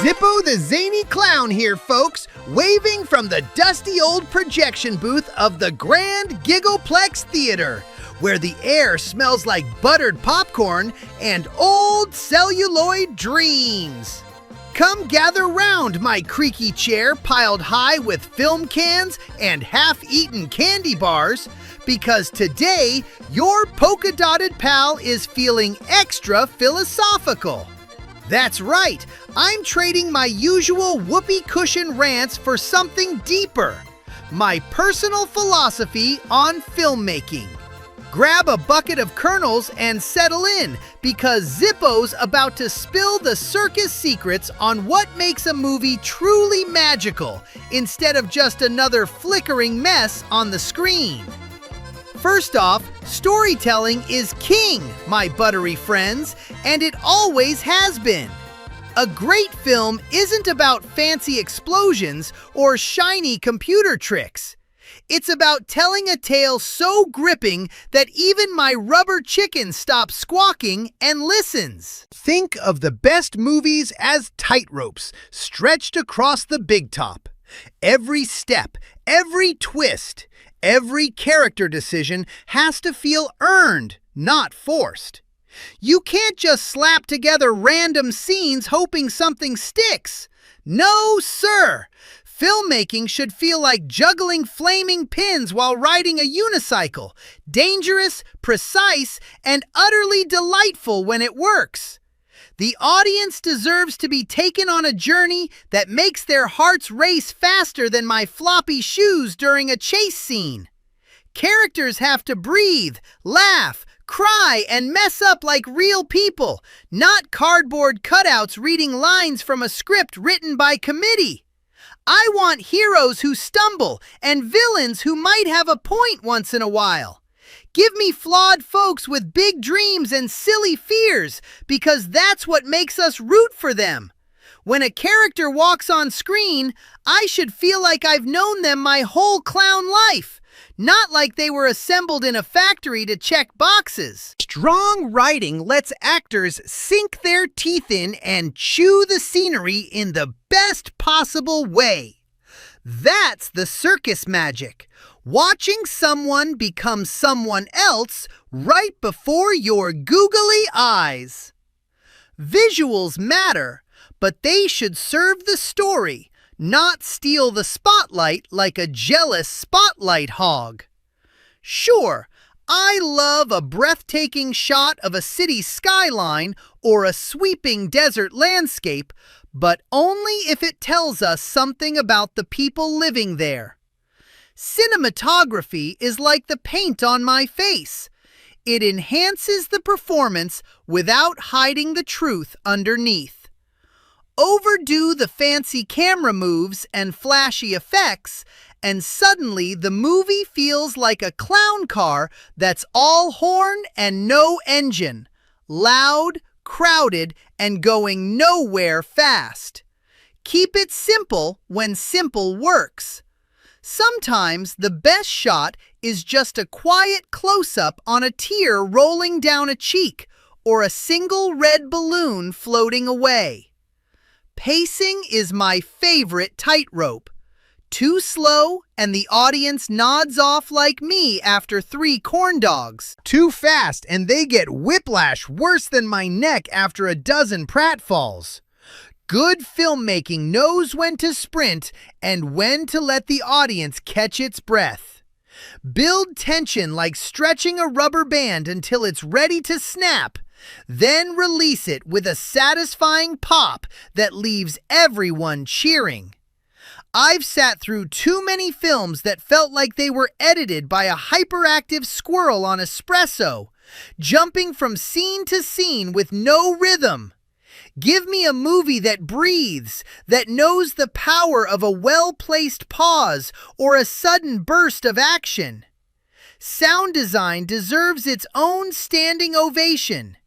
Zippo the Zany Clown here, folks, waving from the dusty old projection booth of the Grand Giggleplex Theater, where the air smells like buttered popcorn and old celluloid dreams. Come gather round my creaky chair piled high with film cans and half-eaten candy bars, because today your polka-dotted pal is feeling extra philosophical. That's right, I'm trading my usual whoopee cushion rants for something deeper. My personal philosophy on filmmaking. Grab a bucket of kernels and settle in, because Zippo's about to spill the circus secrets on what makes a movie truly magical, instead of just another flickering mess on the screen. First off, storytelling is king, my buttery friends, and it always has been. A great film isn't about fancy explosions or shiny computer tricks. It's about telling a tale so gripping that even my rubber chicken stops squawking and listens. Think of the best movies as tightropes stretched across the big top. Every step, every twist, every character decision has to feel earned, not forced. You can't just slap together random scenes hoping something sticks. No, sir! Filmmaking should feel like juggling flaming pins while riding a unicycle. Dangerous, precise, and utterly delightful when it works. The audience deserves to be taken on a journey that makes their hearts race faster than my floppy shoes during a chase scene. Characters have to breathe, laugh, cry, and mess up like real people, not cardboard cutouts reading lines from a script written by committee. I want heroes who stumble and villains who might have a point once in a while. Give me flawed folks with big dreams and silly fears, because that's what makes us root for them. When a character walks on screen, I should feel like I've known them my whole clown life, not like they were assembled in a factory to check boxes. Strong writing lets actors sink their teeth in and chew the scenery in the best possible way. That's the circus magic. Watching someone become someone else right before your googly eyes. Visuals matter, but they should serve the story, not steal the spotlight like a jealous spotlight hog. Sure, I love a breathtaking shot of a city skyline or a sweeping desert landscape, but only if it tells us something about the people living there. Cinematography is like the paint on my face. It enhances the performance without hiding the truth underneath. Overdo the fancy camera moves and flashy effects, and suddenly the movie feels like a clown car that's all horn and no engine, loud, crowded, and going nowhere fast. Keep it simple when simple works. Sometimes the best shot is just a quiet close-up on a tear rolling down a cheek or a single red balloon floating away. Pacing is my favorite tightrope. Too slow and the audience nods off like me after 3 corn dogs. Too fast and they get whiplash worse than my neck after a dozen pratfalls. Good filmmaking knows when to sprint and when to let the audience catch its breath. Build tension like stretching a rubber band until it's ready to snap, then release it with a satisfying pop that leaves everyone cheering. I've sat through too many films that felt like they were edited by a hyperactive squirrel on espresso, jumping from scene to scene with no rhythm. Give me a movie that breathes, that knows the power of a well-placed pause or a sudden burst of action. Sound design deserves its own standing ovation.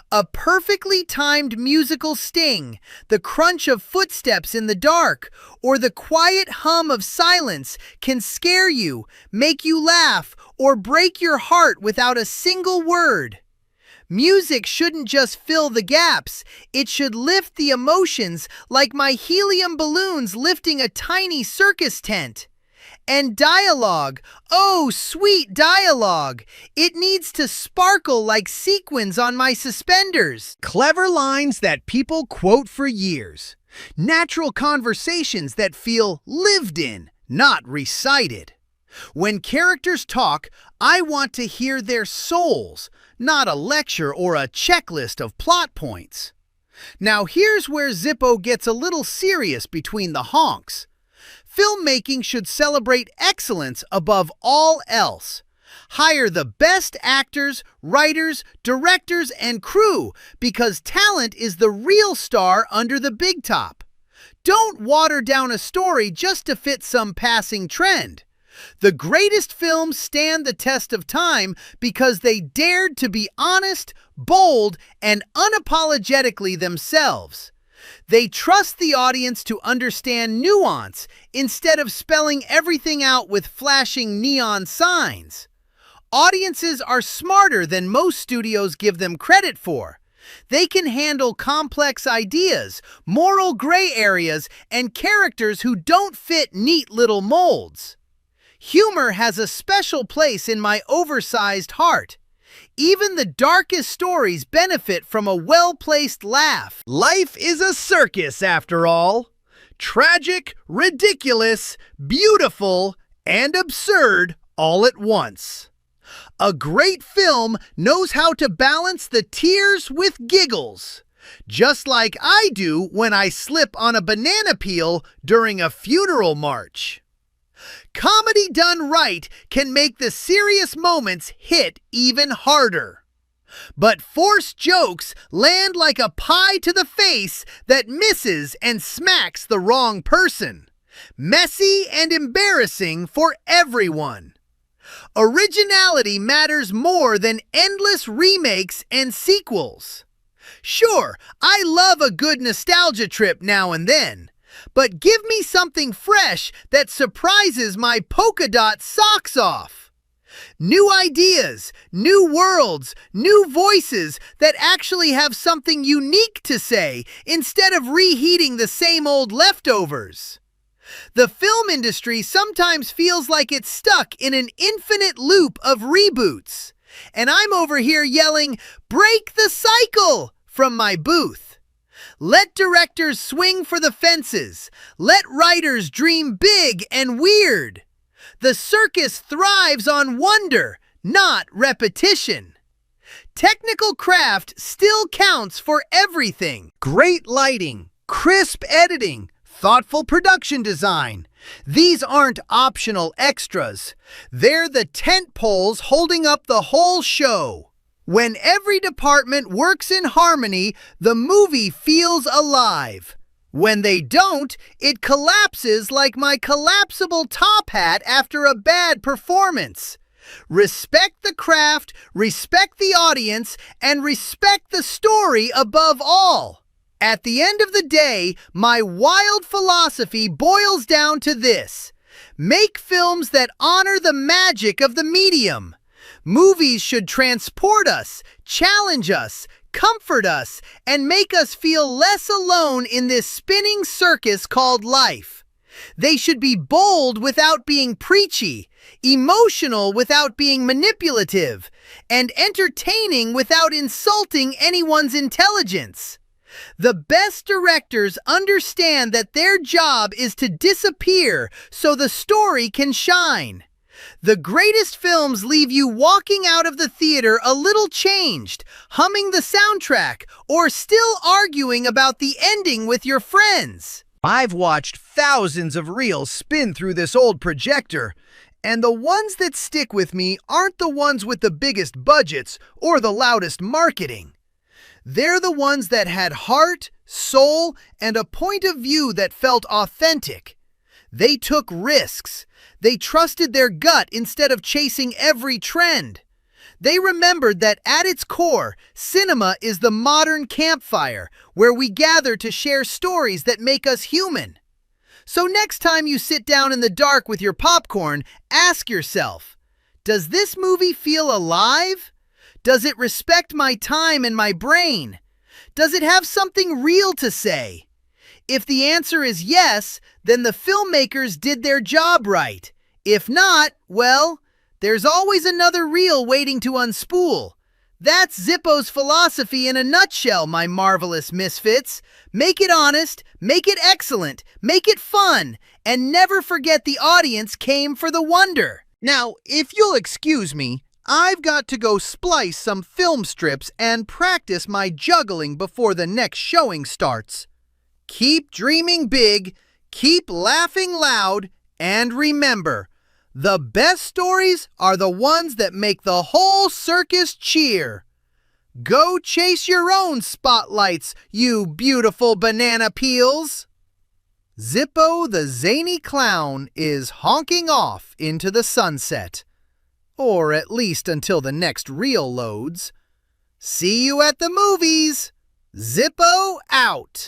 A perfectly timed musical sting, the crunch of footsteps in the dark, or the quiet hum of silence can scare you, make you laugh, or break your heart without a single word. Music shouldn't just fill the gaps. It should lift the emotions like my helium balloons lifting a tiny circus tent. And dialogue, oh, sweet dialogue. It needs to sparkle like sequins on my suspenders. Clever lines that people quote for years. Natural conversations that feel lived in, not recited. When characters talk, I want to hear their souls, not a lecture or a checklist of plot points. Now here's where Zippo gets a little serious between the honks. Filmmaking should celebrate excellence above all else. Hire the best actors, writers, directors, and crew because talent is the real star under the big top. Don't water down a story just to fit some passing trend. The greatest films stand the test of time because they dared to be honest, bold, and unapologetically themselves. They trust the audience to understand nuance instead of spelling everything out with flashing neon signs. Audiences are smarter than most studios give them credit for. They can handle complex ideas, moral gray areas, and characters who don't fit neat little molds. Humor has a special place in my oversized heart. Even the darkest stories benefit from a well-placed laugh. Life is a circus, after all. Tragic, ridiculous, beautiful, and absurd all at once. A great film knows how to balance the tears with giggles, just like I do when I slip on a banana peel during a funeral march. Comedy done right can make the serious moments hit even harder. But forced jokes land like a pie to the face that misses and smacks the wrong person. Messy and embarrassing for everyone. Originality matters more than endless remakes and sequels. Sure, I love a good nostalgia trip now and then. But give me something fresh that surprises my polka dot socks off. New ideas, new worlds, new voices that actually have something unique to say instead of reheating the same old leftovers. The film industry sometimes feels like it's stuck in an infinite loop of reboots. And I'm over here yelling, "Break the cycle!" from my booth. Let directors swing for the fences. Let writers dream big and weird. The circus thrives on wonder, not repetition. Technical craft still counts for everything. Great lighting, crisp editing, thoughtful production design. These aren't optional extras. They're the tent poles holding up the whole show. When every department works in harmony, the movie feels alive. When they don't, it collapses like my collapsible top hat after a bad performance. Respect the craft, respect the audience, and respect the story above all. At the end of the day, my wild philosophy boils down to this: make films that honor the magic of the medium. Movies should transport us, challenge us, comfort us, and make us feel less alone in this spinning circus called life. They should be bold without being preachy, emotional without being manipulative, and entertaining without insulting anyone's intelligence. The best directors understand that their job is to disappear so the story can shine. The greatest films leave you walking out of the theater a little changed, humming the soundtrack, or still arguing about the ending with your friends. I've watched thousands of reels spin through this old projector, and the ones that stick with me aren't the ones with the biggest budgets or the loudest marketing. They're the ones that had heart, soul, and a point of view that felt authentic. They took risks. They trusted their gut instead of chasing every trend. They remembered that at its core, cinema is the modern campfire where we gather to share stories that make us human. So next time you sit down in the dark with your popcorn, ask yourself, does this movie feel alive? Does it respect my time and my brain? Does it have something real to say? If the answer is yes, then the filmmakers did their job right. If not, well, there's always another reel waiting to unspool. That's Zippo's philosophy in a nutshell, my marvelous misfits. Make it honest, make it excellent, make it fun, and never forget the audience came for the wonder. Now, if you'll excuse me, I've got to go splice some film strips and practice my juggling before the next showing starts. Keep dreaming big, keep laughing loud, and remember, the best stories are the ones that make the whole circus cheer. Go chase your own spotlights, you beautiful banana peels. Zippo the Zany Clown is honking off into the sunset. Or at least until the next reel loads. See you at the movies. Zippo out.